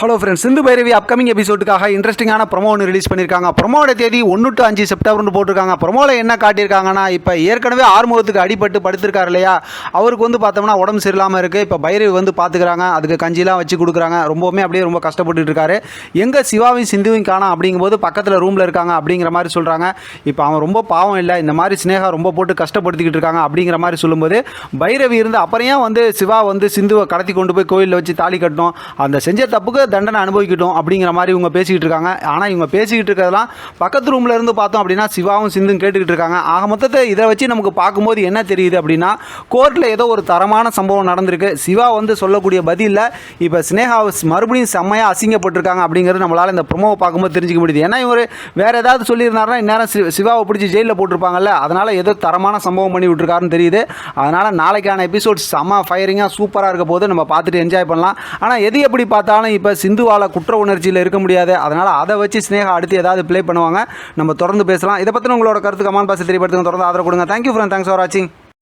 Hello friends, Sindhu Bhairavi upcoming எபிசோடுக்காக இன்ட்ரெஸ்டிங்கான promo ஒன்று release பண்ணியிருக்காங்க. ப்ரொமோட தேதி 1 to 5 செப்டம்பர்னு போட்டிருக்காங்க. ப்ரொமோவில் என்ன காட்டியிருக்காங்கன்னா, இப்போ ஏற்கனவே ஆறுமுகத்துக்கு அடிபட்டு படுத்திருக்காரு இல்லையா, அவருக்கு பார்த்தோம்னா உடம்பு சரியில்லாமல் இருக்குது. இப்போ பைரவி பார்த்துக்கிறாங்க, அதுக்கு கஞ்சிலாம் வச்சு கொடுக்குறாங்க. ரொம்பவுமே அப்படியே ரொம்ப கஷ்டப்பட்டு இருக்காரு. எங்கே சிவாவையும் சிந்துவையும் காணோம் அப்படிங்கும்போது பக்கத்தில் ரூமில் இருக்காங்க அப்படிங்கிற மாதிரி சொல்கிறாங்க. இப்போ அவன் ரொம்ப பாவம் இல்லை, இந்த மாதிரி ஸ்னேகா ரொம்ப போட்டு கஷ்டப்படுத்திக்கிட்டு இருக்காங்க அப்படிங்கிற மாதிரி சொல்லும்போது பைரவி இருந்து அப்புறம் ஏன் சிவா சிந்துவை கடத்தி கொண்டு போய் கோயிலில் வச்சு தாலி கட்டணும், அந்த செஞ்ச தப்புக்கு தண்டனை அனுபவிக்கட்டும் அப்படிங்கிற மாதிரி இவங்க பேசிக்கிட்டு இருக்காங்க. ஆனால் இவங்க பேசிக்கிட்டு இருக்கிறதெல்லாம் பக்கத்து ரூமில் இருந்து பார்த்தோம் அப்படின்னா சிவாவும் சிந்தும் கேட்டுக்கிட்டு இருக்காங்க. ஆக மொத்தத்தை இதை வச்சு நமக்கு பார்க்கும்போது என்ன தெரியுது அப்படின்னா, கோர்ட்டில் ஏதோ ஒரு தரமான சம்பவம் நடந்திருக்கு. சிவா சொல்லக்கூடிய பதிலில் இப்போ ஸ்னேகா மறுபடியும் செம்மையாக அசிங்கப்பட்டிருக்காங்க அப்படிங்கிறது நம்மளால் இந்த ப்ரொமோவை பார்க்கும்போது தெரிஞ்சுக்க முடியுது. ஏன்னா இவர் வேறு ஏதாவது சொல்லியிருந்தாருன்னா இந்நேரம் சிவாவை பிடிச்சி ஜெயிலில் போட்டிருப்பாங்கல்ல, அதனால் ஏதோ தரமான சம்பவம் பண்ணி விட்டுருக்காருன்னு தெரியுது. அதனால் நாளைக்கான எபிசோட் செம்ம ஃபயரிங்காக சூப்பராக இருக்க போது நம்ம பார்த்துட்டு என்ஜாய் பண்ணலாம். ஆனால் எது எப்படி பார்த்தாலும் இப்போ சிந்துவால் குற்ற உணர்ச்சியில் இருக்க முடியாது. அதனால் அதை வச்சு ஸ்னேகா அடுத்து ஏதாவது ப்ளே பண்ணுவாங்க. நம்ம தொடர்ந்து பேசலாம். இதை பற்றி உங்களோட கருத்து கமெண்ட் பாக்ஸில் தெரியப்படுத்துங்க. தொடர்ந்து ஆதரவு கொடுங்க. தேங்க்யூ ஃப்ரெண்ட், தேங்க்ஸ் ஃபார் வாட்சிங்.